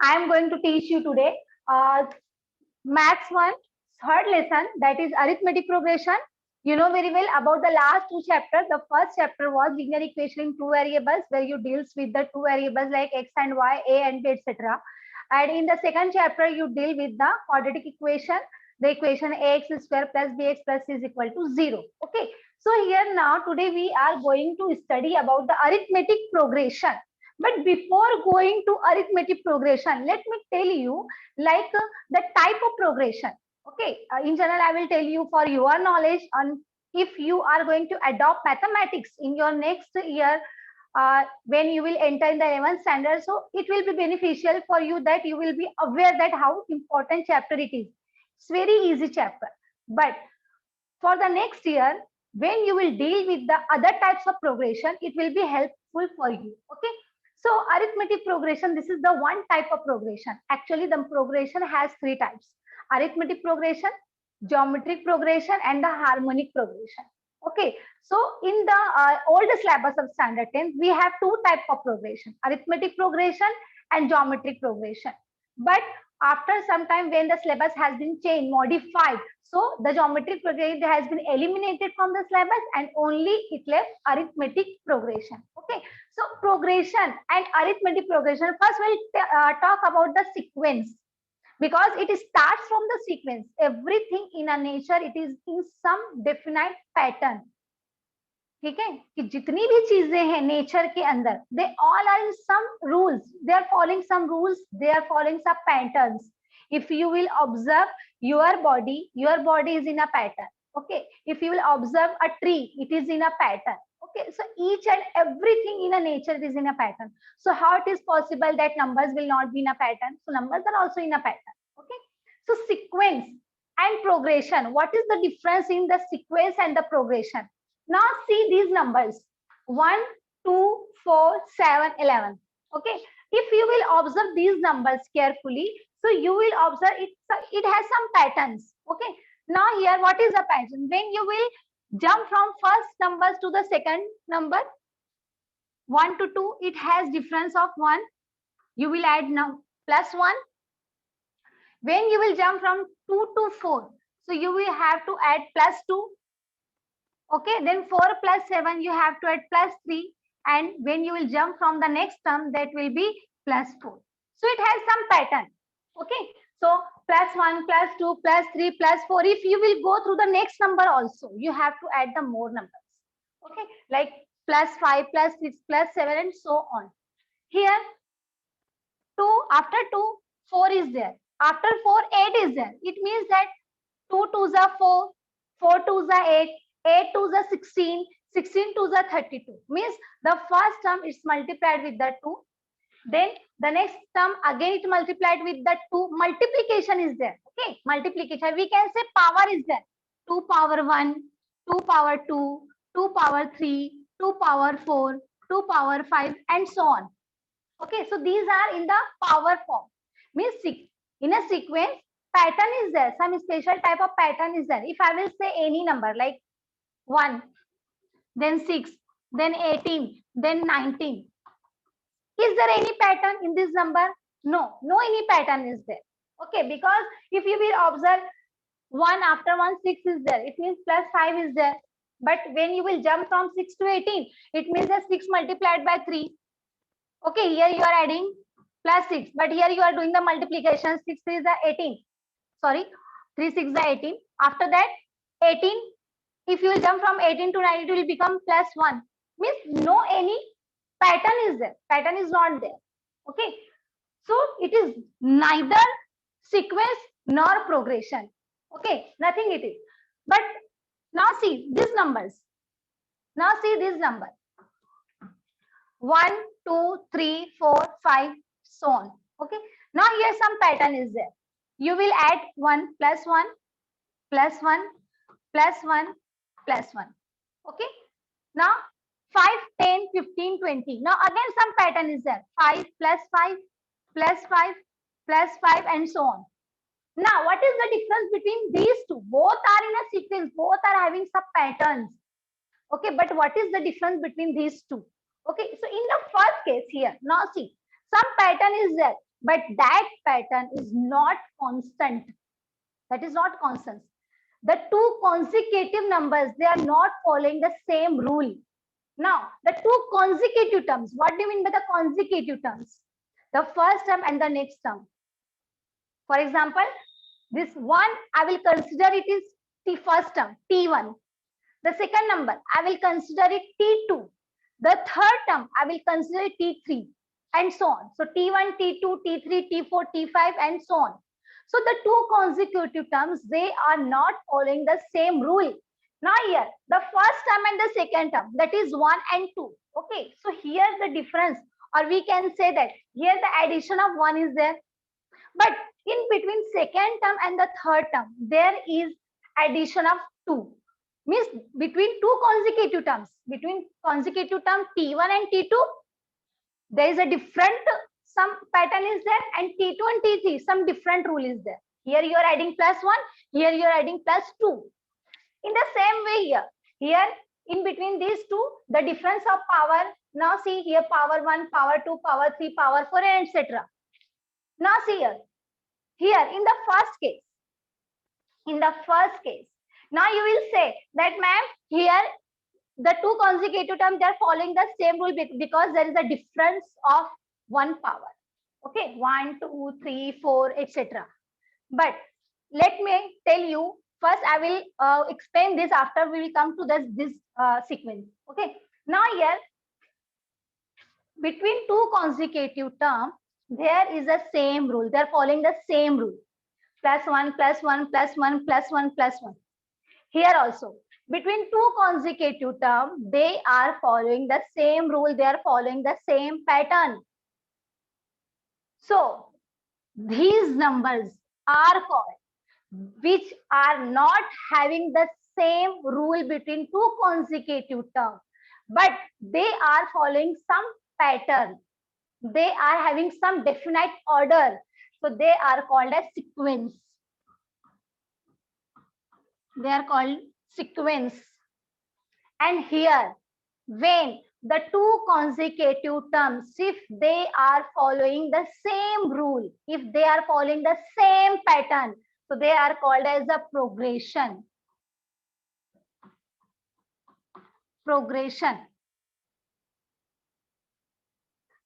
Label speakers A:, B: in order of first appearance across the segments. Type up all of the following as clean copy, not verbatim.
A: I am going to teach you today Maths 1, third lesson, that is arithmetic progression. You know very well about the last two chapters. The first chapter was linear equation in two variables, where you deals with the two variables like x and y, a and b, etc. And in the second chapter, you deal with the quadratic equation, the equation ax square plus bx plus c is equal to 0. Okay. So here now today we are going to study about the arithmetic progression. But before going to arithmetic progression, let me tell you like the type of progression. Okay, in general, I will tell you for your knowledge on if you are going to adopt mathematics in your next year when you will enter in the 11th standard. So it will be beneficial for you that you will be aware that how important chapter it is. It's very easy chapter. But for the next year, when you will deal with the other types of progression, it will be helpful for you. Okay. So arithmetic progression, this is the one type of progression. Actually, the progression has three types: arithmetic progression, geometric progression, and the harmonic progression. Okay. So in the old syllabus of standard 10, we have two types of progression: arithmetic progression and geometric progression. But after some time, when the syllabus has been changed, modified, so the geometric progression has been eliminated from the syllabus and only it left arithmetic progression. Okay. So progression and arithmetic progression. First, we'll talk about the sequence, because it starts from the sequence. Everything in a nature, it is in some definite pattern. ठीक है कि जितनी भी चीजें हैं nature के अंदर, they all are in some rules, they are following some rules, they are following some patterns. If you will observe your body is in a pattern. Okay. If you will observe a tree, it is in a pattern. Okay. So each and everything in a nature is in a pattern. So how it is possible that numbers will not be in a pattern? So numbers are also in a pattern. Okay. So sequence and progression. What is the difference in the sequence and the progression? Now see these numbers: 1, 2, 4, 7, 11. Okay. If you will observe these numbers carefully, so you will observe it has some patterns. Okay. Now here, what is the pattern? When you will jump from first numbers to the second number, 1 to 2, it has difference of 1. You will add now plus 1. When you will jump from 2 to 4, so you will have to add plus 2. Okay, then 4 plus 7, you have to add plus 3. And when you will jump from the next term, that will be plus 4. So it has some pattern. Okay, so plus 1, plus 2, plus 3, plus 4. If you will go through the next number also, you have to add the more numbers. Okay, like plus 5, plus 6, plus 7, and so on. Here, 2, after 2, 4 is there. After 4, 8 is there. It means that 2 2s are 4, 4 2s are 8, 8 2s are 16, 16 2s are 32. Means the first term is multiplied with the 2. Then the next term again it multiplied with the 2. Multiplication is there. Okay, multiplication. We can say power is there. 2 power 1, 2 power 2, 2 power 3, 2 power 4, 2 power 5, and so on. Okay, so these are in the power form. Means in a sequence, pattern is there. Some special type of pattern is there. If I will say any number like 1, then 6, then 18, then 19. Is there any pattern in this number? No, no any pattern is there. Okay, because if you will observe 1 after 1, 6 is there. It means plus 5 is there. But when you will jump from 6 to 18, it means that 6 multiplied by 3. Okay, here you are adding plus 6. But here you are doing the multiplication. 6 is the 18. Sorry, 3 6 is the 18. After that, 18. If you will jump from 18 to 9, it will become plus 1. Means no any pattern is there. Pattern is not there. Okay. So it is neither sequence nor progression. Okay. Nothing it is. But now see these numbers. Now see this number. 1, 2, 3, 4, 5, so on. Okay. Now here some pattern is there. You will add 1 plus 1, plus 1, plus 1, plus 1. Okay. Now 5, 10, 15, 20. Now again some pattern is there. 5 plus 5, plus 5, plus 5, and so on. Now what is the difference between these two? Both are in a sequence. Both are having some patterns. Okay, but what is the difference between these two? Okay, so in the first case here, now see, some pattern is there. but that pattern is not constant. That is not constant. The two consecutive numbers, they are not following the same rule. Now, the two consecutive terms, what do you mean by the consecutive terms? The first term and the next term. For example, this one, I will consider it is the first term, T1. The second number, I will consider it T2. The third term, I will consider it T3 and so on. So T1, T2, T3, T4, T5 and so on. So the two consecutive terms, they are not following the same rule. Now here, the first term and the second term, that is 1 and 2. Okay, so here the difference, or we can say that here the addition of 1 is there. But in between second term and the third term, there is addition of 2. Means between two consecutive terms, between consecutive term T1 and T2, there is a different, some pattern is there, and T2 and T3, some different rule is there. Here you are adding +1, here you are adding +2. In the same way here in between these two, the difference of power, now see here power 1, power 2, power 3, power 4, and etc. Now see here in the first case, now you will say that ma'am, here the two consecutive terms, they are following the same rule because there is a difference of 1 power. Okay, 1, 2, 3, 4, etc. But let me tell you, first I will explain this, after we will come to this sequence. Okay, now here between two consecutive terms, there is a same rule. They are following the same rule. +1, +1, +1, +1, +1. Here also, between two consecutive terms, they are following the same rule. They are following the same pattern. So, these numbers are called, which are not having the same rule between two consecutive terms, but they are following some pattern. They are having some definite order. So they are called as sequence. They are called sequence. And here, when the two consecutive terms, if they are following the same rule, if they are following the same pattern, so they are called as a progression. Progression.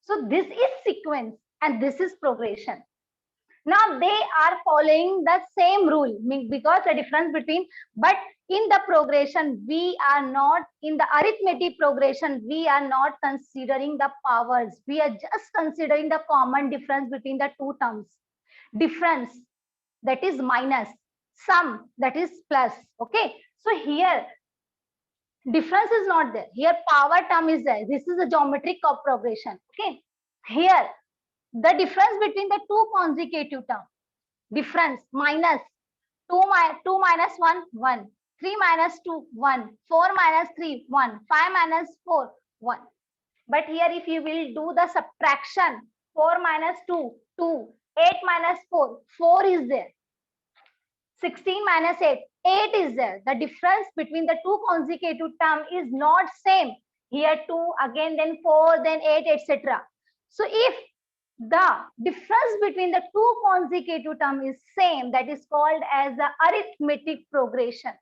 A: So this is sequence and this is progression. Now they are following the same rule because the difference between, but in the progression, we are not, in the arithmetic progression, we are not considering the powers. We are just considering the common difference between the two terms. Difference, that is minus. Sum, that is plus. Okay. So here, difference is not there. Here power term is there. This is a geometric progression. Okay. Here, the difference between the two consecutive terms, difference minus 2 minus 1, 1, 3 minus 2, 1, 4 minus 3, 1, 5 minus 4, 1. But here if you will do the subtraction, 4 minus 2, 2, 8 minus 4, 4 is there. 16 minus 8, 8 is there. The difference between the two consecutive terms is not same. Here 2, again then 4, then 8, etc. So if the difference between the two consecutive terms is same, that is called as the arithmetic progression.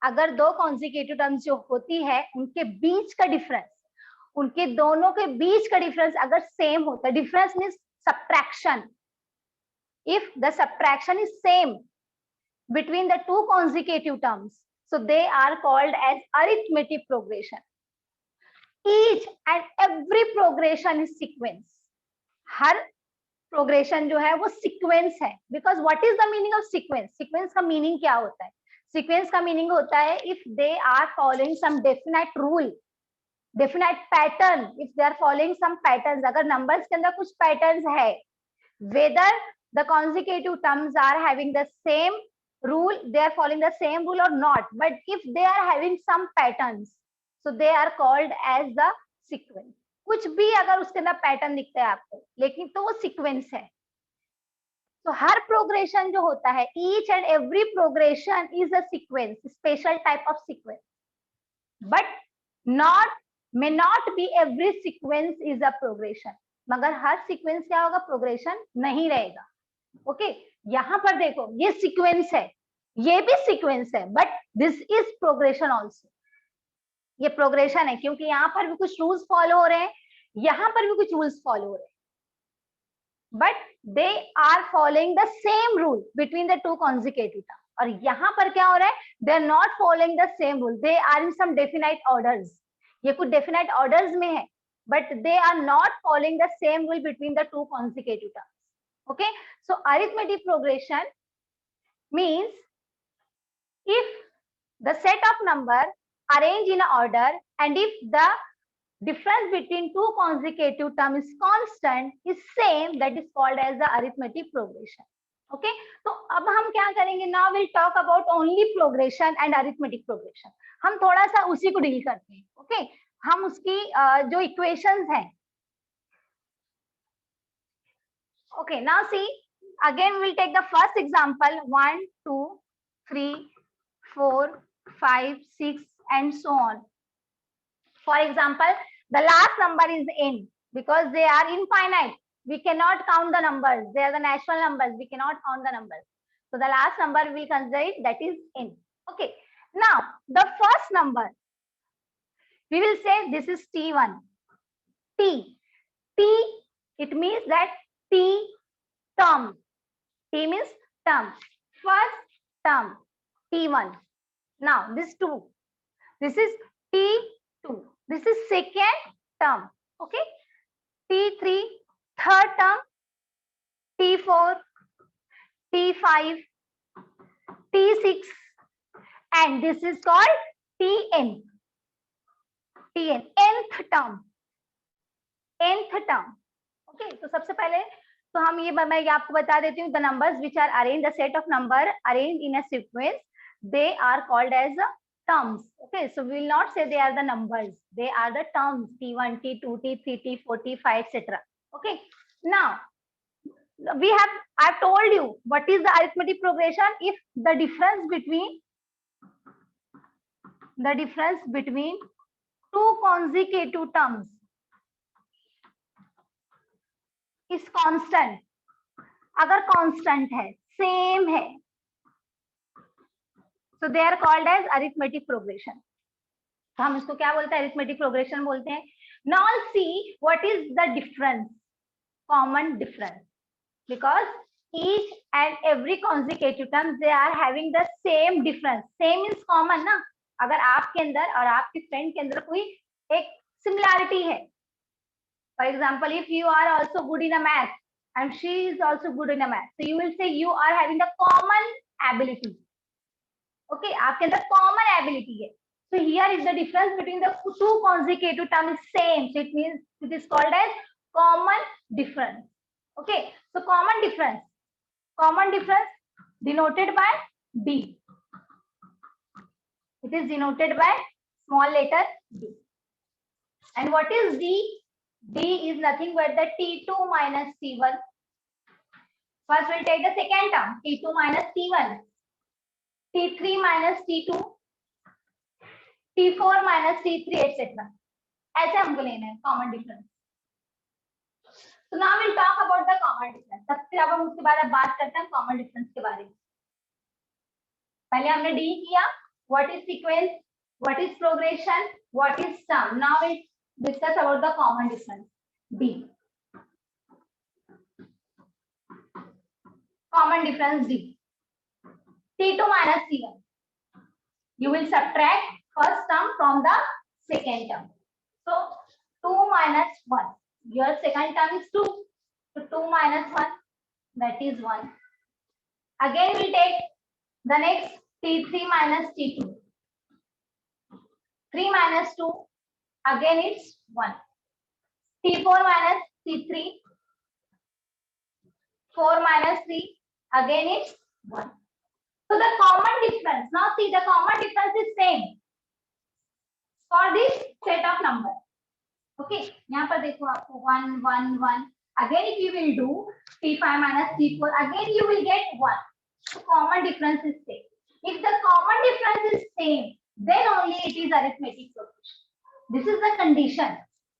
A: अगर दो consecutive terms जो होती है उनके बीच का difference, उनके दोनों के बीच का difference अगर same होता है, difference means subtraction. If the subtraction is same between the two consecutive terms, so they are called as arithmetic progression. Each and every progression is sequence. Her progression जो है वो sequence है. Because what is the meaning of sequence? Sequence का meaning क्या होता है? Sequence का meaning होता है if they are following some definite rule, definite pattern. If they are following some patterns, अगर numbers के अंदर कुछ patterns है, whether the consecutive terms are having the same rule, they are following the same rule or not. But if they are having some patterns, so they are called as the sequence. कुछ भी अगर उसके अंदर pattern दिखता है आपको, लेकिन तो वो सीक्वेंस है. तो हर प्रोग्रेशन जो होता है, each and every progression is a sequence, special type of sequence. But may not be every sequence is a progression. मगर हर सीक्वेंस क्या होगा, प्रोग्रेशन नहीं रहेगा। ओके, यहाँ पर देखो ये सीक्वेंस है, ये भी सीक्वेंस है, but this is progression also. ये प्रोग्रेशन है क्योंकि यहाँ पर भी कुछ रूल्स फॉलो हो रहे हैं, यहाँ पर भी कुछ रूल्स फॉलो हो रहे हैं, but they are following the same rule between the two consecutive term. और यहाँ पर क्या हो रहा है, they are not following the same rule, they are in some definite orders. ये कुछ डेफिनाइट ऑर्डर्स में है, but they are not following the same rule between the two consecutive terms. Okay, so arithmetic progression means if the set of number arranged in order and if the difference between two consecutive terms is constant is same, that is called as the arithmetic progression. Okay, तो अब हम क्या करेंगे, now we'll talk about only progression and arithmetic progression. हम थोड़ा सा उसी को डील करते हैं. Okay, हम उसकी जो equations हैं. Okay, now see, again we'll take the first example, 1 2 3 4 5 6 and so on. For example, the last number is n because they are infinite, we cannot count the numbers, they are the natural numbers, we cannot count the numbers, so the last number we will consider it, that is n. Okay, now the first number we will say this is t1. T it means that t term. T means term. First term, T1. Now this 2. This is T2. This is second term. Okay. T3, third term. T4, T5, T6. And this is called Tn. Tn, nth term. Nth term. Okay. तो सबसे पहले तो हम ये मैं आपको बता देती हूँ, the numbers which are arrange, the set of number arrange in a sequence, they are called as terms. Okay, so we will not say they are the numbers, they are the terms, t1 t2 t3 t4 t5 etc. Okay, now we have, I have told you what is the arithmetic progression. If the difference between two consecutive terms is constant, अगर constant है, same है, so they are called as arithmetic progression. तो हम इसको क्या बोलते हैं, arithmetic progression बोलते हैं. Now see what is the difference, common difference, because each and every consecutive term they are having the same difference. Same is common ना, अगर आपके अंदर और आपके फ्रेंड के अंदर कोई एक सिमिलैरिटी है, for example if you are also good in a math and she is also good in a math, so you will say you are having the common ability. Okay, आपके अंदर common ability है. So here is the difference between the two consecutive terms is same, so it means it is called as common difference. Okay, so common difference denoted by D. It is denoted by small letter d. And what is d? D is nothing but the t2 minus t1. First we'll take the second term, t2 minus t1, t3 minus t2, t4 minus t3 etc. ऐसे हमको लेना है common difference. So now we'll talk about the common difference. सबसे अब हम उसके बाद बात करते हैं common difference के बारे में. पहले हमने D किया, what is sequence, what is progression, what is sum. Now we'll discuss about the common difference. D. Common difference D. T2 minus T1. You will subtract first term from the second term. So 2 minus 1. Your second term is 2. So 2 minus 1, that is 1. Again we take the next T3 minus T2. 3 minus 2, again it's 1. T4 minus T3. 4 minus 3, again it's 1. So the common difference, now see the common difference is same for this set of numbers. Okay, यहाँ पर देखो आपको 1 1 1. Again if you will do T5 minus T4, again you will get 1. So common difference is same. If the common difference is same, then only it is arithmetic progression. This is the condition.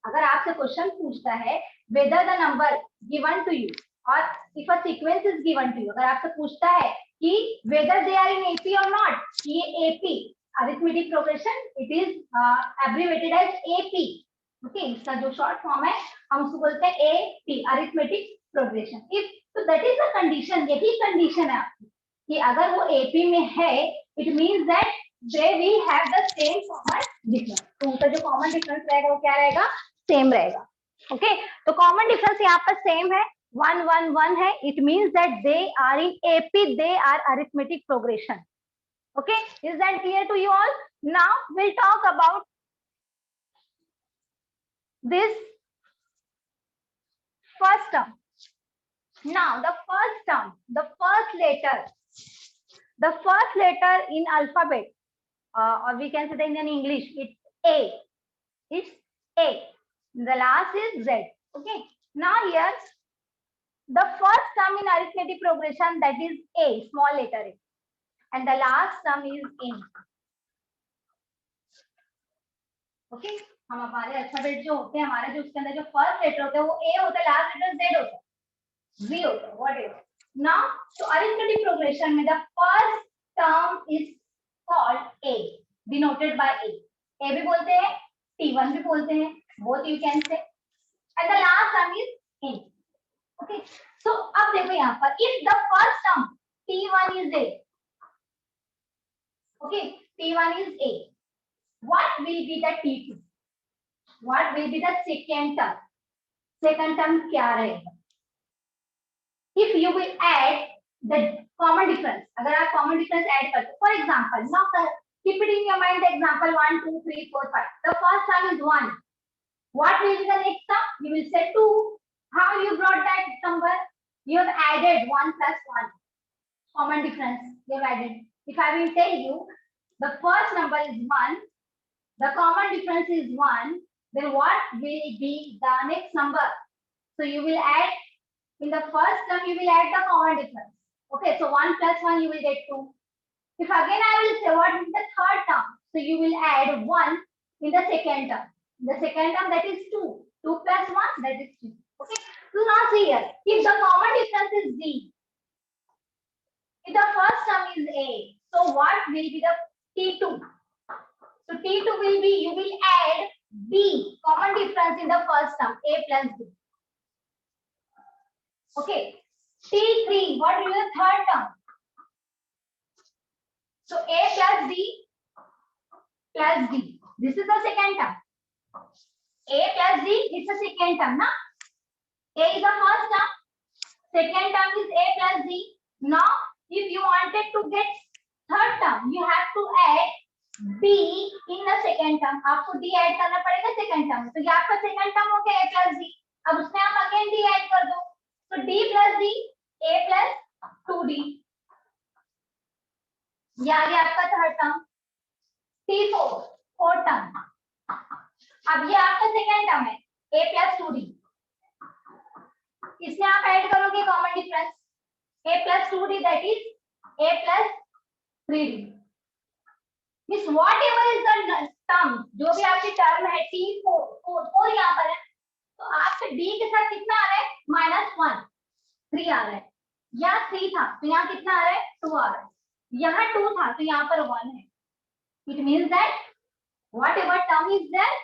A: अगर आपसे question पूछता है whether the number given to you or if a sequence is given to you, अगर आपसे पूछता है कि whether they are in AP or not, ये AP arithmetic progression, it is abbreviated as AP. Okay, इसका जो शॉर्ट फॉर्म है हम उसको बोलते हैं AP arithmetic progression. If so that is the condition, यही कंडीशन है आपकी कि अगर वो AP में है, it means that they will have the same common difference. तो उनका जो कॉमन डिफरेंस रहेगा वो क्या रहेगा, सेम रहेगा. ओके, तो कॉमन डिफरेंस यहाँ पर सेम है, 1 1 1 है. It means that they are in AP, they are arithmetic progression. Okay, is that clear to you all? Now will talk about this first term. Now the first term, the first letter in alphabet, or we can say that in English, it's A. It's A. The last is Z. Okay. Now here, the first term in arithmetic progression, that is A, small letter A, and the last term is N. Okay. हम हमारे alphabet जो होते हैं, हमारे जो उसके अंदर जो फर्स्ट लेटर होता है वो ए होता है, लास्ट लेटर जेड होता है, जी होता है, व्हाटएवर. नाउ तो अरिथमेटिक प्रोग्रेशन में the first term is called A, denoted by A. A भी बोलते हैं, T1 भी बोलते हैं, both you can say, and the last term is n. Okay, so अब देखो यहाँ पर, if the first term T1 is A, okay, T1 is A, what will be the T2? What will be the second term? Second term क्या रहेगा? If you will add the common difference, अगर आप common difference add करते, for example, now keep it in your mind the example 1 2 3 4 5. The first term is 1. What will be the next term? You will say 2. How you brought that number? You have added 1 plus 1. Common difference you have added. If I will tell you the first number is 1, the common difference is 1, then what will be the next number? So you will add, in the first term you will add the common difference. Okay, so 1 plus 1 you will get 2. If again I will say what is the third term, so you will add 1 in the second term. The second term, that is 2. 2 plus 1, that is 3. Okay, so now see here, if the common difference is Z, if the first term is A, so what will be the T2? So T2 will be, you will add B, common difference in the first term, A plus B. Okay. T3, what will be the third term? So A plus B plus D. This is the second term. A plus D is the second term, na? A is the first term. Second term is A plus D. Now, if you wanted to get third term, you have to add B in the second term. आपको D add करना पड़ेगा second term. तो ये आपका second term हो गया A plus D. अब उसमें आप again D ऐड कर दो. तो D plus D, A plus 2D. ये आ गया आपका third term. T4, fourth term. अब ये आपका second term है, A plus 2D. इसमें आप ऐड करोगे common difference. A plus 2D, that is A plus 3D. Miss, whatever is the term, जो भी आपकी टर्म है T4 यहाँ पर है, तो आपके D के साथ कितना आ रहा है? -1, 3 आ रहा है. यहाँ 3 था तो यहाँ कितना आ रहा है? 2 आ रहा है. यहाँ 2 था तो यहाँ पर 1 है. It means that whatever term is there,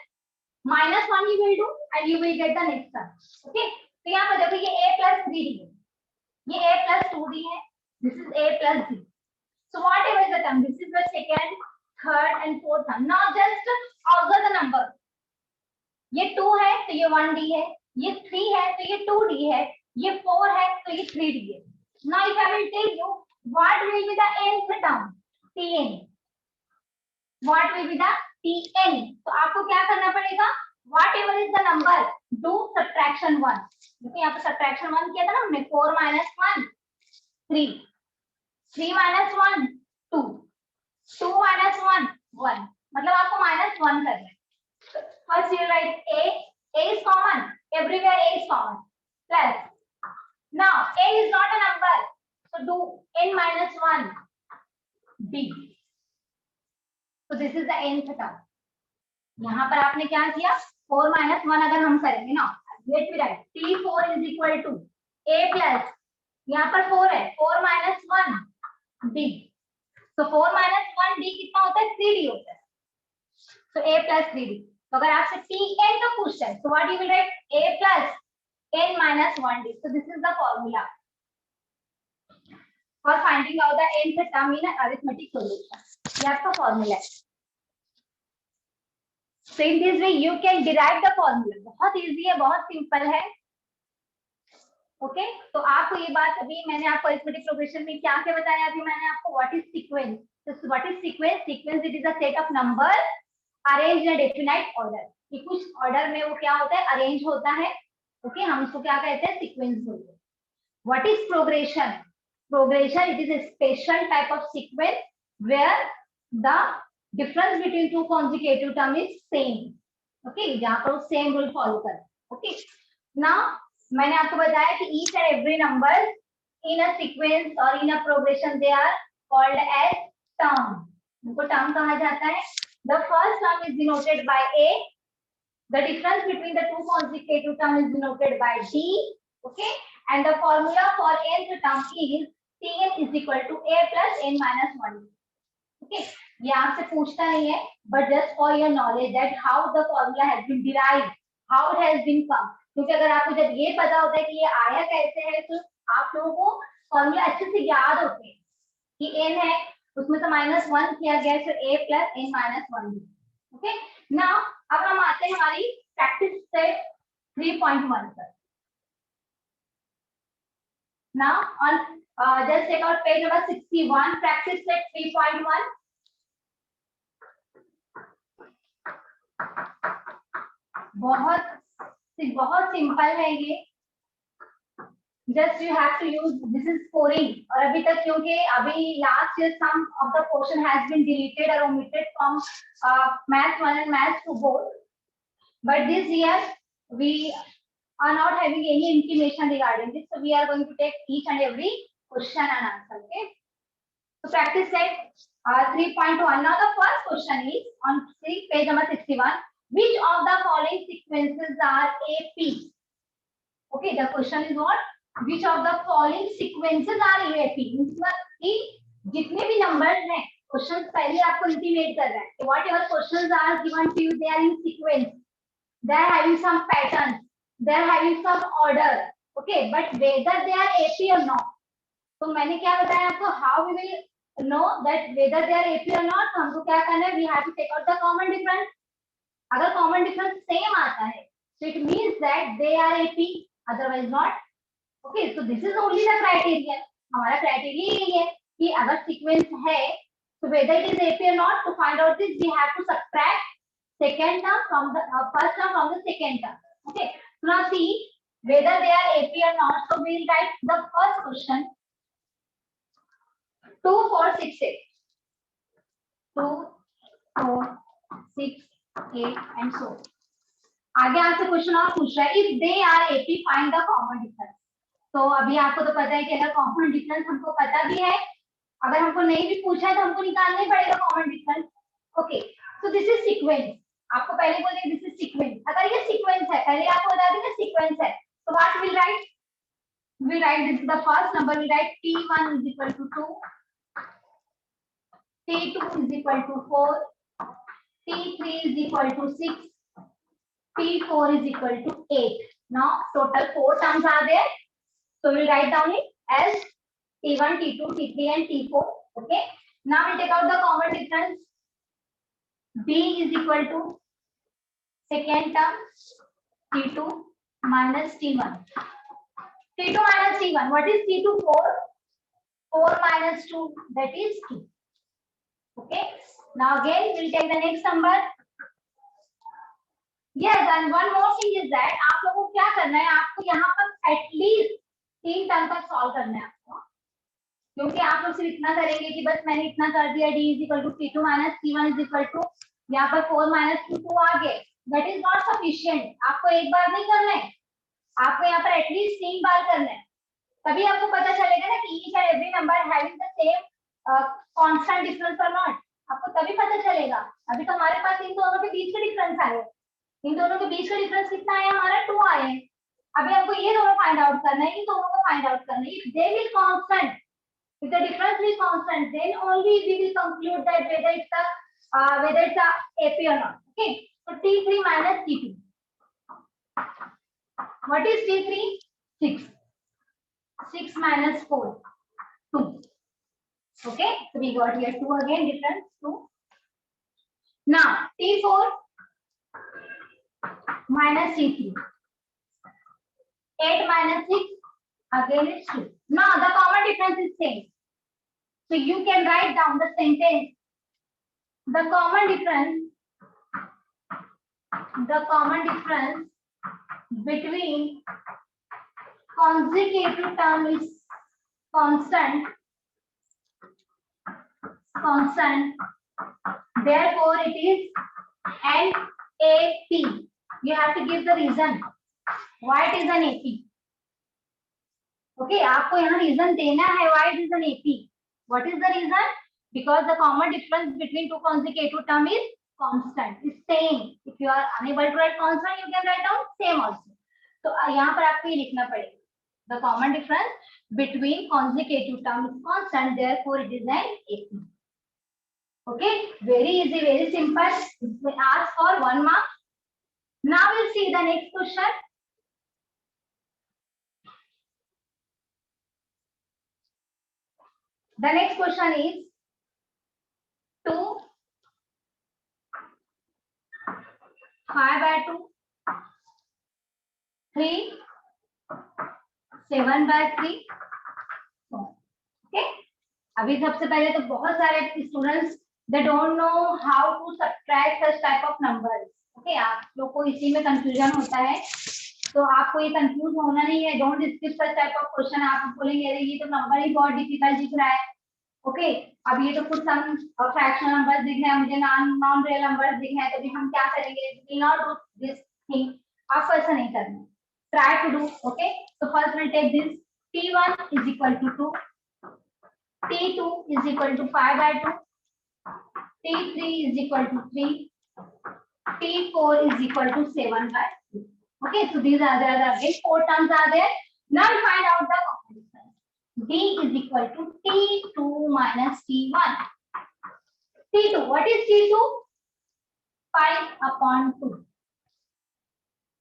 A: -1 you will do and you will get the next term. Okay? तो यहाँ पर देखो ये A plus 3D है, ये A plus 2D है, this is A plus D. So whatever is the term, this is the second, third and fourth term. Now just observe the number. ये 2 है तो ये 1D है, ये 3 है तो ये 2D है, ये 4 है तो ये 3D है. Now if I will tell you what will be the nth term, Tn. What will be the Tn? तो आपको क्या करना पड़ेगा? Whatever is the number, do subtraction 1. देखो यहाँ पे subtraction 1 किया था ना हमने. 4 minus 1, 3. 3 minus 1, 2. 2 minus 1, 1. मतलब आपको -1 करना है. First you write A is common. Everywhere A is common. Plus. Now A is not a number, so do n minus 1, B. So this is the nth term. यहाँ पर आपने क्या किया, 4 minus 1 अगर हम करेंगे ना, let me write T4 is equal to A plus, यहाँ पर 4 है, 4 माइनस 1 D, तो 4 माइनस 1 D कितना होता है, 3D होता है, तो A प्लस 3D। तो अगर आपसे Tn का पूछता है, तो what you will write, A plus n minus 1D, so this is the formula for finding out the nth term in an arithmetic solution. ये आपका फॉर्मूला है। So in this way you can derive the formula. बहुत easy है, बहुत simple है। Okay तो आपको ये बात, अभी मैंने आपको अरिथमेटिक प्रोग्रेशन में क्या क्या बताया, अभी मैंने आपको व्हाट इज सीक्वेंस, तो what is sequence, sequence it is a set of number arrange in a definite order, कि कुछ ऑर्डर में वो क्या होता है, अरेंज होता है। ओके हम इसको क्या कहते हैं, सीक्वेंस बोलते हैं। What is progression, progression it is a special type of sequence where the difference between two consecutive term is same. Okay जहाँ पर वो सेम रूल फॉलो कर। ओके नाउ मैंने आपको बताया कि each and every number in a sequence or in a progression they are called as term, उनको term कहा जाता है। The first term is denoted by A, the difference between the two consecutive term is denoted by D. Okay and the formula for nth term is Tn is equal to A plus n minus 1. Okay ये आपसे पूछता नहीं है, but just for your knowledge that how the formula has been derived, how it has been come, क्योंकि अगर आपको जब ये पता होता है कि ये आया कैसे है, तो आप लोगों को फॉर्मूला अच्छे से याद होते हैं कि n है उसमें से -1 किया गया है, तो A plus n minus 1. Okay now अब हम आते हैं हमारी प्रैक्टिस सेट 3.1 पर। Now on just take out page number 61, practice set 3.1. बहुत सिंपल है ये, just you have to use, this is scoring, और अभी तक क्योंकि अभी last year some of the portion has been deleted or omitted from math 1 and math 2 both, but this year we are not having any intimation regarding this, so we are going to take each and every question and answer. Okay so practice set 3.1. now the first question is on page number 61, which of the following sequences are AP? okay the question is what, which of the following sequences are AP, मतलब कि जितने भी numbers हैं, questions पहले आपको intimate कर रहा है कि whatever questions are given to you, they are in sequence, they are having some patterns, they are having some order. okay but whether they are AP or not, तो मैंने क्या बताया आपको, how we will know that whether they are AP or not, तो हमको क्या करना है, we have to take out the common difference. अगर common difference same आता है, so it means that they are AP, otherwise not. okay so this is only the criterion, हमारा criteria यही है कि अगर sequence है, so whether it is AP or not, to find out this we have to subtract second term from the first term from the second term. okay so now see whether they are AP or not, so we will write the first question 2 4 6 8, 2 4 6 8 and so आगे आपसे question और पूछ रहा है, if they are AP find the common difference. तो अभी आपको तो पता है कि अगर कॉमन डिफरेंस हमको पता भी है, अगर हमको नहीं भी पूछा है तो हमको निकालना ही पड़ेगा common difference. Okay so this is sequence, आपको पहले बोल दिया दिस इज सीक्वेंस, अगर ये सीक्वेंस है, पहले आपको बता दें सीक्वेंस है, तो what will write, we write this is the first number, we write T1 is equal to 2, T2 is equal to 4, T3 is equal to 6, T4 is equal to 8. now total 4 terms are there, so we'll write down it as T1 T2 T3 and T4. okay now we take out the common difference, B is equal to second term T2 minus T1, T2 minus T1, what is T2? 4, 4 minus 2, that is 2. okay now again we'll take the next number. yes and one more thing is that आप लोगों को क्या करना है, आपको यहाँ पर at least 3 term तक सॉल्व करना है आपको, क्योंकि आप लोग सिर्फ इतना करेंगे कि बस मैंने इतना कर दिया, D is equal to T2 minus T1 is equal to यहाँ पर 4 minus 2 2 आ गए, that is not sufficient. आपको एक बार नहीं करना है, आपको यहाँ पर एटलीस्ट 3 बार करना है, तभी आपको पता चलेगा ना कि each and every number having the same constant difference or not, आपको तभी पता चलेगा अभी तो हमारे पास इन दोनों के बीच का डिफरेंस आया, इन दोनों के बीच का डिफरेंस कितना है हमारा 2 आया है। अभी हमको ये दोनों फाइंड आउट करना है, इन दोनों को फाइंड आउट करना है। They will constant, if the difference will constant, then only we will conclude that whether it's a AP or not. Okay, so T3 minus T2. What is T3? 6. 6 minus 4, 2. Okay, so we got here 2 again, difference 2. Now T4 minus T3. 8 minus 6, again it's 2. Now the common difference is same. So you can write down the sentence. The common difference between consecutive term is constant. Therefore, it is NAP. You have to give the reason why it is an AP. Okay, आपको यहाँ reason देना है why it is an AP. What is the reason? Because the common difference between two consecutive term is constant, is same. If you are unable to write constant, you can write down same also. तो यहाँ पर आपको ये लिखना पड़ेगा. The common difference between consecutive term is constant, therefore it is an AP. Okay, very easy, very simple. We ask for 1 mark. Now we'll see the next question. The next question is 2 5 by 2 3 7 by 3. Okay, अभी सबसे पहले तो बहुत सारे students they don't know how to subtract such type of numbers. Okay, आप लोग को इसी में कंफ्यूजन होता है, तो आपको ये कंफ्यूज होना नहीं है. Don't skip such type of question. आप बोलेंगे अरे ये तो नंबर ही बहुत डिफिकल्ट दिख रहा है. ओके, अब ये तो कुछ सम फ्रैक्शनल नंबर्स दिख रहे हैं, मुझे नॉन रियल नंबर्स दिख रहे हैं, तो भी हम क्या करेंगे? We not do this thing. आपको ऐसा नहीं करना. Try to do. ओके, तो first will take this. T1 is equal to 2, T2 is equal to 5 by 2, T3 is equal to 3, T4 is equal to 7 by 2. Okay, so these are there again 4 terms are there. Now we find out the common difference. D is equal to T2 minus T1. T2, what is T2? 5 upon 2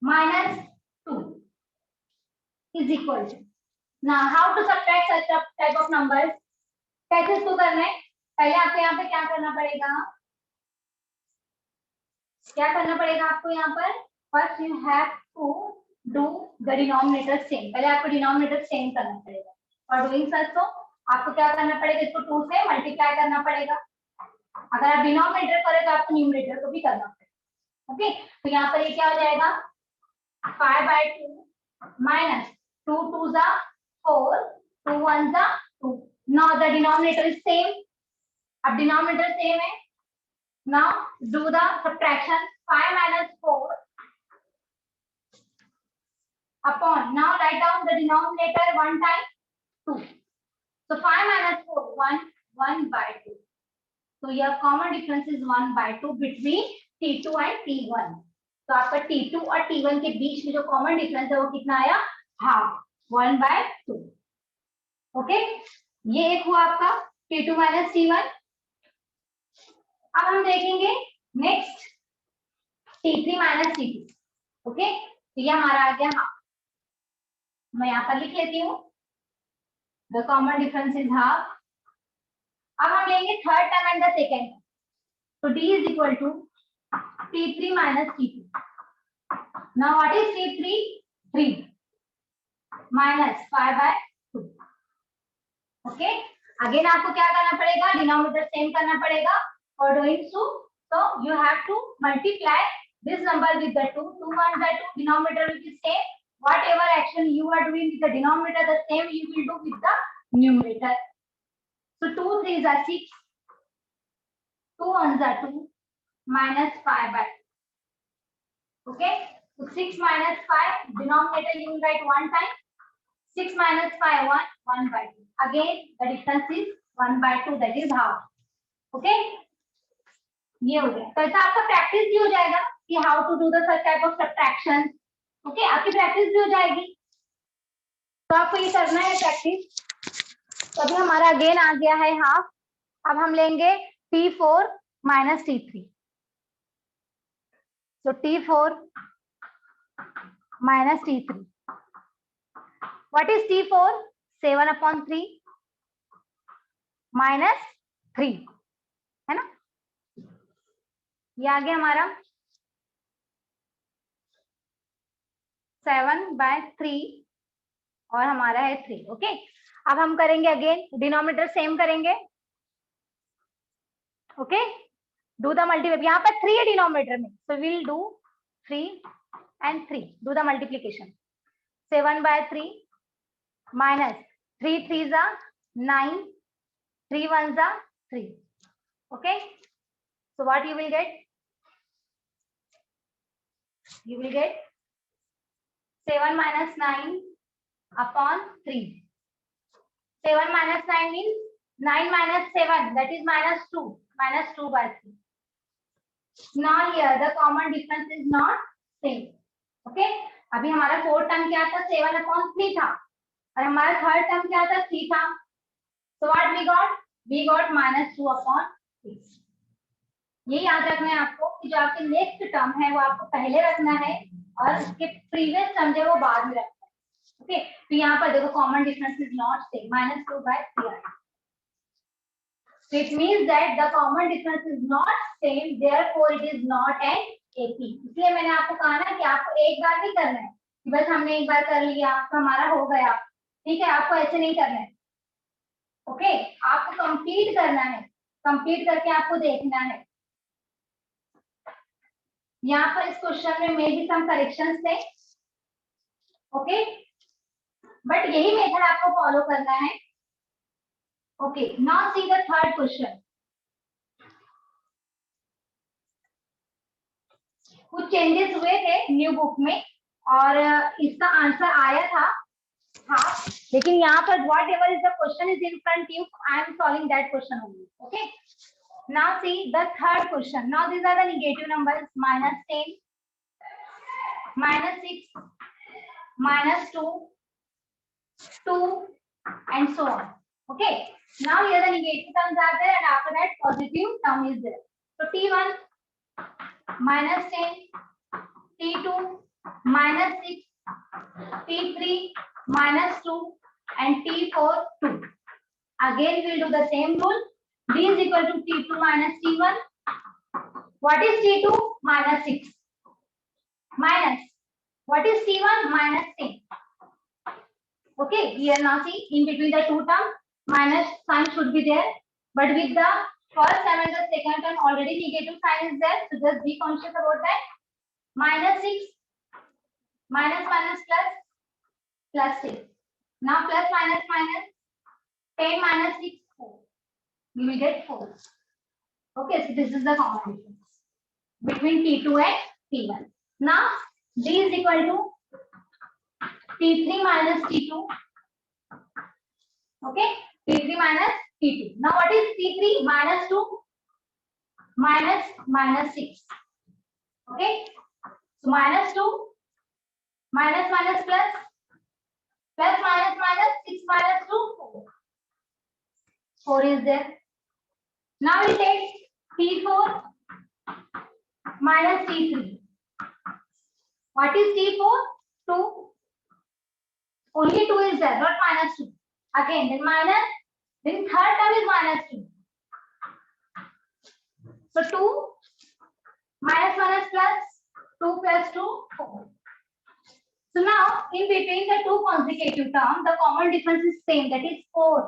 A: minus 2 is equal to. Now how to subtract such a type of numbers? कैसे इसको करना है? पहले आपको यहाँ पे क्या करना पड़ेगा? क्या करना पड़ेगा आपको यहाँ पर? First you have to do the denominator same. पहले आपको denominator same करना पड़ेगा. और doing such तो आपको क्या करना पड़ेगा? इसको 2 से मल्टीप्लाई करना पड़ेगा. अगर आप डिनोमिनेटर करें तो आपको न्यूमरेटर को भी करना पड़ेगा. ओके, तो यहाँ पर ये क्या हो जाएगा? 5 by 2 minus 2 2s are 4, 2 1s are 2. Now the denominator is same. अब denominator same है. Now do the subtraction. 5 minus 4 upon. Now write down the denominator one time 2. So 5 minus 4 1 by 2. So your common difference is 1 by 2 between T2 and T1. तो आपका T2 और T1 के बीच में जो common difference है वो कितना आया? हाफ. 1 by 2. ओके, ये एक हुआ आपका T2 minus T1. अब हम देखेंगे next T3 minus T2. Okay, तो ये हमारा आ गया हाफ. मैं यहाँ पर लिख लेती हूँ. The common difference is half. अब हम लेंगे third term and the second term. तो D is equal to T3 minus T2. Now what is T3? 3 minus 5 by 2. Okay, again आपको क्या करना पड़ेगा? डिनोमिनेटर सेम करना पड़ेगा. For doing so you have to multiply this number with the 2. 2 1 by 2, denominator will be same. Whatever action you are doing with the denominator, the same you will do with the numerator. So 2 3s are 6, 2 1s are 2 minus 5 by 2. Okay, so 6 minus 5, denominator you will write one time. 6 minus 5 1 by 2. Again the difference is 1 by 2, that is half. Okay, ये हो गया। तो ऐसा आपका practice भी हो जाएगा कि how to do the such type of subtraction. Okay, आपकी प्रैक्टिस भी हो जाएगी। तो आपको ये करना है प्रैक्टिस। तो अभी हमारा अगेन आ गया है हाफ। अब हम लेंगे T4 माइनस T3। तो T4 minus T3, what is T4? 7/3 minus 3, है ना? ये आ गया हमारा 7/3 और हमारा है 3। ओके, अब हम करेंगे अगेन डिनोमिनेटर सेम करेंगे। Okay, do the multiplication. यहाँ पर 3 है डिनोमिनेटर में, so will do 3 and 3, do the multiplication। 7/3 minus 3 3s are 9, 3 1s are 3। Okay, so what you will get? You will get 7 minus 9 upon 3। 7 minus 9 means 9 minus 7, that is minus 2, minus 2/3। Now here the common difference is not same। Okay, अभी हमारा fourth term क्या था? 7/3 था, और हमारा third term क्या था? 3 था। So what we got? We got -2/6। ये याद रखना है आपको कि जो आपके नेक्स्ट टर्म है वो आपको पहले रखना है और इसके प्रीवियस टर्म जो है वो बाद में रखना है। ओके, तो यहाँ पर देखो common difference is not same, -2/3। So it means that the common difference is not same, therefore it is not an AP। इसलिए मैंने आपको कहा ना कि आपको एक बार नहीं करना है कि बस हमने एक बार कर लिया तो हमारा हो गया। ठीक है, आपको ऐसे नहीं करना है। ओके, आपको कंप्लीट करना है, कंप्लीट करके आपको देखना है। यहाँ पर इस क्वेश्चन में मे बी सम करेक्शंस थे। ओके, बट यही मेथड आपको फॉलो करना है। Okay, now see the third question. कुछ चेंजेस हुए थे न्यू बुक में और इसका आंसर आया था, लेकिन यहाँ पर what ever is the question is in front you, I am solving that question only. Okay, now see the third question। now these are the negative numbers, -10, -6, -2, 2 and so on। okay, now here the negative terms are there and after that positive term is there। so T1 -10, T2 -6, T3 -2 and T4 2। again we will do the same rule। D is equal to T2 minus T1। what is T2? -6 minus what is T1? -10। okay, here now see in between the two terms minus sign should be there, but with the first term and the second term already negative sign is there, so just be conscious about that। -6 minus minus plus plus 6। now plus minus minus 10 minus 6 4, you will get 4। okay, so this is the common difference between T2 and T1। now D is equal to T3 minus T2। okay, T3 minus T2। now what is T3? -2 minus minus 6। okay, so -2 minus minus plus plus minus minus 6 minus 2 4, 4 is there। now we take T4 minus T3। what is T4? 2, only 2 is there, not -2। again then minus, then third term is -2, so 2 minus minus plus 2 plus 2 4। so now in between the two consecutive terms the common difference is same, that is 4,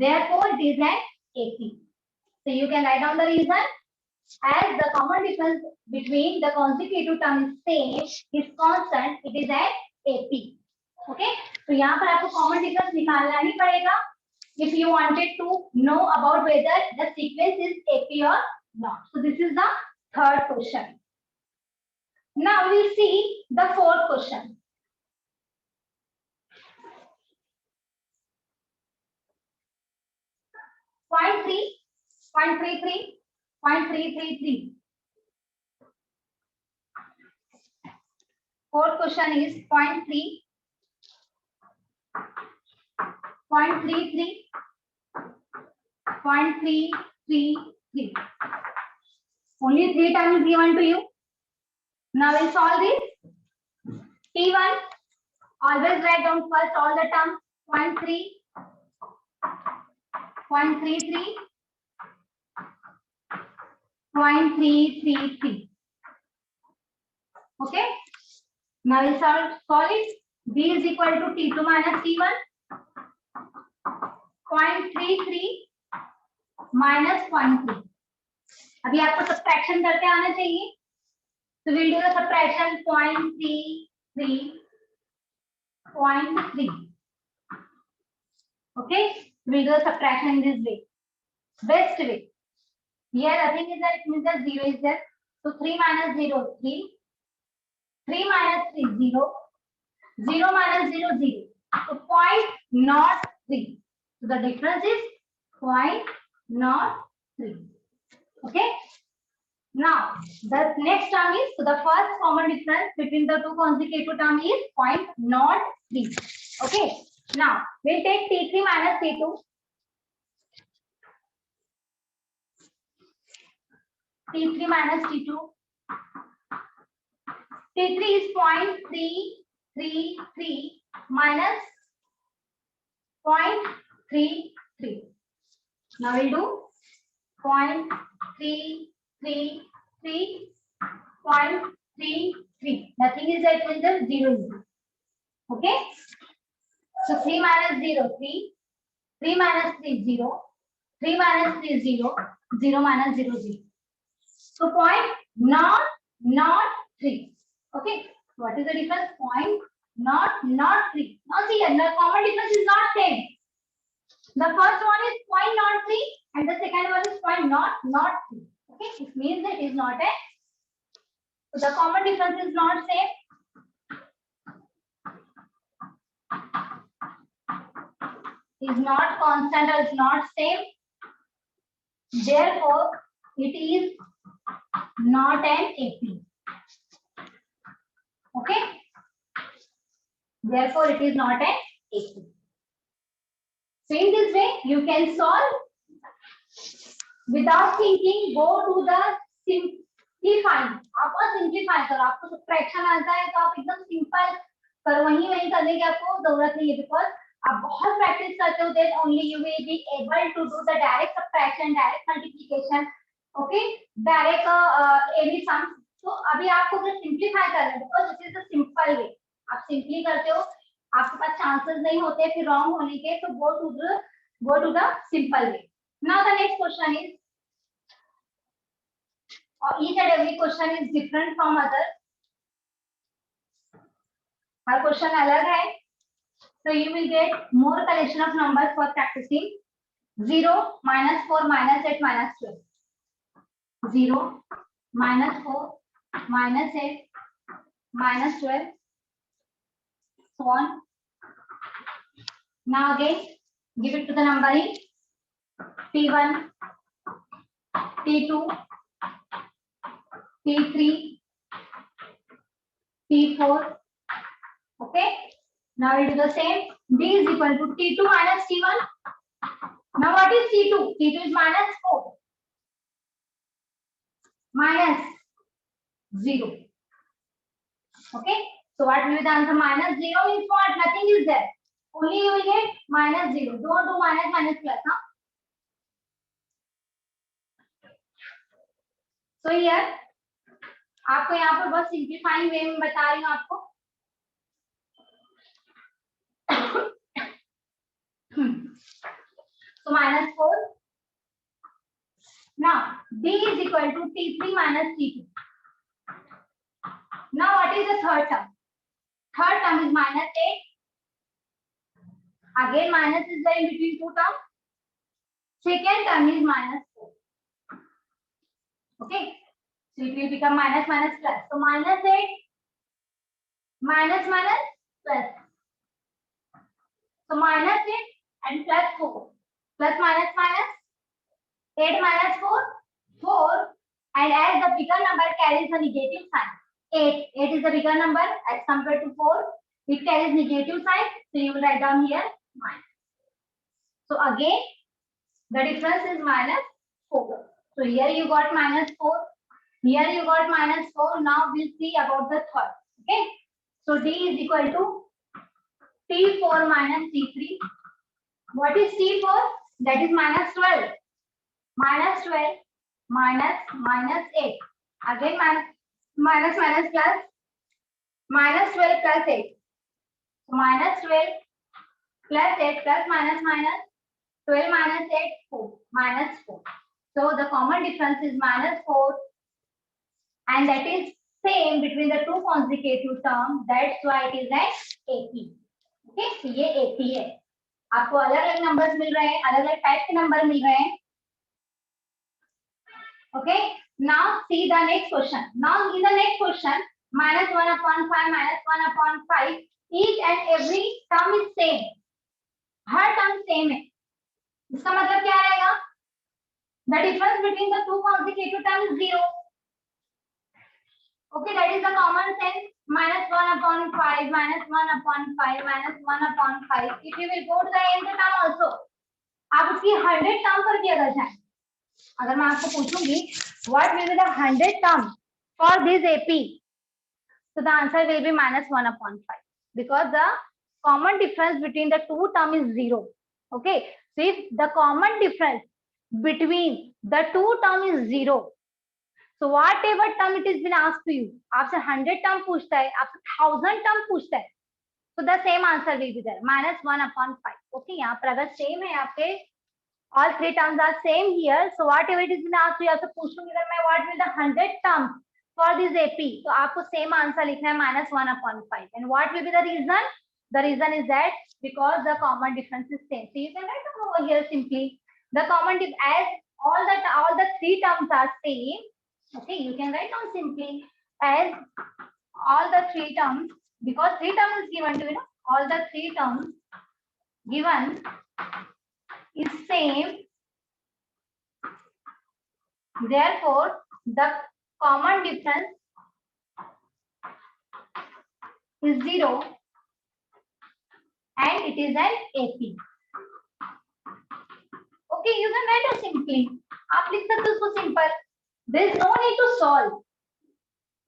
A: therefore it is an AP। so you can write down the reason, as the common difference between the consecutive term is same, is constant, it is an AP। okay, तो यहाँ पर आपको common difference निकालना ही पड़ेगा if you wanted to know about whether the sequence is AP or not। so this is the third question। now we see the fourth question। Point 3, 0.33, 0.333. Fourth question is 0.3, 0.33, 0.333. Only 3 times given to you. Now we'll solve this. T1, always write down first all the terms. 0.3, 0.33, 0.333. Okay. Now we'll solve it. B is equal to T2 minus T1. 0.33 minus 0.3. अभी आपको subtraction करके आना चाहिए. So we'll do the subtraction. 0.33, 0.3. Okay. We'll do the subtraction in this way. Best way. Here nothing is there. It means that 0 is there. So 3 minus 0, 3. 3 minus 3, 0. 0 minus 0, 0. So 0.03. So the difference is 0.03. Okay. Now the next term is, so the first common difference between the two consecutive terms is 0.03. Okay. Now we'll take T3 minus T2. T3 minus T2. T3 is 0.333 minus 0.33. Now we'll do 0.333, 0.33. Nothing is there, it means just 0. Okay. So 3 minus 0, 3. 3 minus 3, 0. 3 minus 3, 0. 0 minus 0, 0. So 0.003. Okay. What is the difference? 0.003. Now see, the common difference is not same. The first one is 0.03 and the second one is 0.003. Okay. It means that it is not a. So the common difference is not same. Is not constant or is not same. Therefore, it is not an AP. Okay. Therefore, it is not an AP. So in this way, you can solve without thinking. Go to the simplifying. आपको simplify करो. आपको subtraction आता है तो आप एकदम simple करो. वहीं करने की आपको जरूरत नहीं है, because आप बहुत practice करते हो, then only you will be able to do the direct subtraction, direct multiplication, okay, direct any sum. तो अभी आपको just simplify करना है, because this is the simple way. आप simply करते हो, आपके पास chances नहीं होते फिर wrong होने के, तो go to the simple way. Now the next question is, each and every question is different from others. Her question अलग है. So you will get more collection of numbers for practicing. 0, minus 4, minus 8, minus 12. 0, minus 4, minus 8, minus 12. So on. Now again, give it to the numbering. T1, T2, T3, T4. Okay. Now we do the same. D is equal to T2 minus T1. Now what is T2? T2 is minus 4. Minus 0. Okay. So what will be the answer? Minus 0 means what? Nothing is there. Only you will get minus 0. Don't do minus plus. Huh? So here आपको यहाँ पर बस simplifying वे में बता रही हूँ आपको. So minus 4. Now D is equal to T3 minus T2. Now what is the third term? Third term is minus 8. Again minus is there in between two terms. Second term is minus 4. Okay. So it will become minus plus. So minus 8 minus plus. So minus 8 and plus 4. Plus minus 8 minus 4 4, and as the bigger number carries a negative sign. 8 is the bigger number as compared to 4. It carries negative sign, so you will write down here minus. So again, the difference is minus 4. So here you got minus 4. Here you got minus 4. Now we'll see about the third. Okay. So D is equal to T4 minus T3. What is T4? That is minus 12. Minus 12 minus 8. Again minus plus. Minus 12 plus 8. So minus 12 plus 8 plus minus 12 minus 8, 4. Minus 4. So the common difference is minus 4. And that is same between the two consecutive terms. That's why it is like 80. Okay, so ये 80 है. आपको अलग-अलग numbers मिल रहे हैं, अलग-अलग type के number मिल रहे हैं. Okay, now see the next question. Now in the next question, minus 1 upon 5, minus 1 upon 5, each and every term is same. Her term same है. इसका मतलब क्या रहेगा? The difference between the two consecutive terms is 0. Okay, that is the common sense. Minus 1 upon 5, minus 1 upon 5, minus 1 upon 5. If you will go to the nth term also, आप उसकी 100 term पर भी अगर जाएं, अगर मैं आपको पूछूंगी, what will be the 100 term for this AP? So the answer will be minus 1 upon 5 because the common difference between the two term is 0. Okay, so if the common difference between the two term is 0, so whatever term it is been asked to you, आपसे 100 term पूछता है, आपसे 1000 term पूछता है, so the same answer will be there, minus 1 upon 5. Okay, यहाँ पर अगर same है आपके, all three terms are same here, so whatever it is been asked to you, आपसे पूछूंगी अगर मैं what will the 100 terms for this AP, तो आपको same answer लिखना है minus 1 upon 5. And what will be the reason? The reason is that because the common difference is same. So you can write down over here simply the common as all the three terms are same. Okay, you can write down simply as all the three terms, because three terms is given to you know, all the three terms given is same. Therefore, the common difference is 0 and it is an AP. Okay, you can write it simply. आप लिख सकते हो उसको simple. There is no need to solve.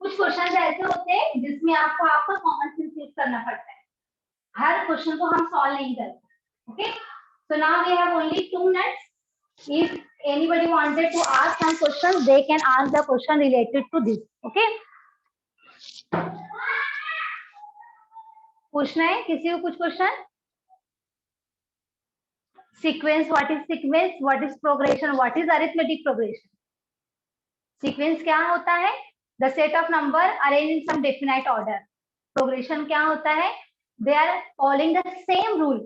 A: कुछ question ऐसे होते हैं जिसमें आपको आपका कॉमन सेंस यूज करना पड़ता है. हर क्वेश्चन को हम सॉल्व नहीं करते. Okay, so now we have only 2 minutes. If anybody wanted to ask some questions, they can ask the question related to this. Okay, पूछना है किसी को कुछ question? Sequence, what is sequence? What is progression? What is arithmetic progression? Sequence क्या होता है? The set of number arranged in some definite order. Progression क्या होता है? They are following the same rule.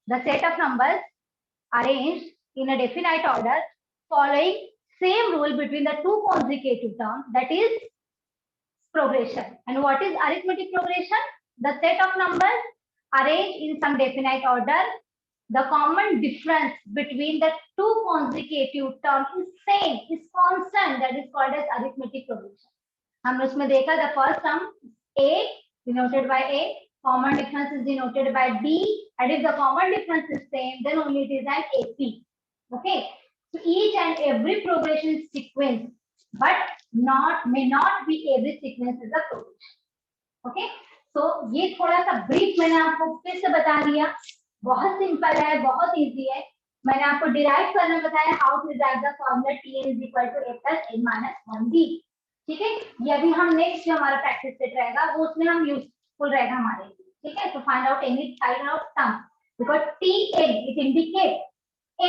A: The set of numbers arranged in a definite order following same rule between the two consecutive terms, that is progression. And what is arithmetic progression? The set of numbers arranged in some definite order. The common difference between the two consecutive terms is same, is constant. That is called as arithmetic progression. हमने उसमें देखा the first term A denoted by A, common difference is denoted by B, and if the common difference is same, then only it is an AP. Okay, so each and every progression is sequence, but may not be every sequence is a progression. Okay, so ये थोड़ा सा brief मैंने आपको फिर से बता दिया. बहुत सिंपल है, बहुत इजी है. मैंने आपको डिराइव करना बताया how to derive the formula Tn is equal to a plus n minus 1b. ठीक है, ये अभी हम नेक्स्ट जो हमारा प्रैक्टिस सेट रहेगा वो उसमें हम यूजफुल रहेगा हमारे लिए. ठीक है, तो find out any kind of sum, because Tn it indicate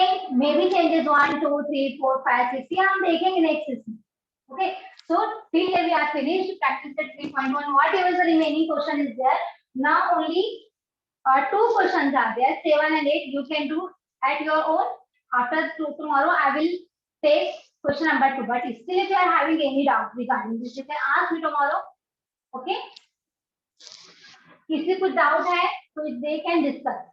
A: n may be changes 1 2 3 4 5 6, ये हम देखेंगे नेक्स्ट इसमें. Okay, so till here we are finished practice set 3.1. whatever the remaining question is there, now only 2 questions are there, 7 and 8. You can do at your own. After tomorrow, I will take question number 2. But still, if you are having any doubt regarding this, you can ask me tomorrow. Okay? किसी कुछ doubt है, so they can discuss.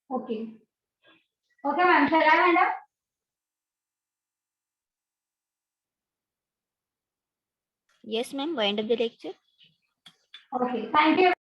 A: Okay. Okay, ma'am. Shall I wind up?
B: Yes, ma'am. Wind up the lecture.
A: Okay. Thank you.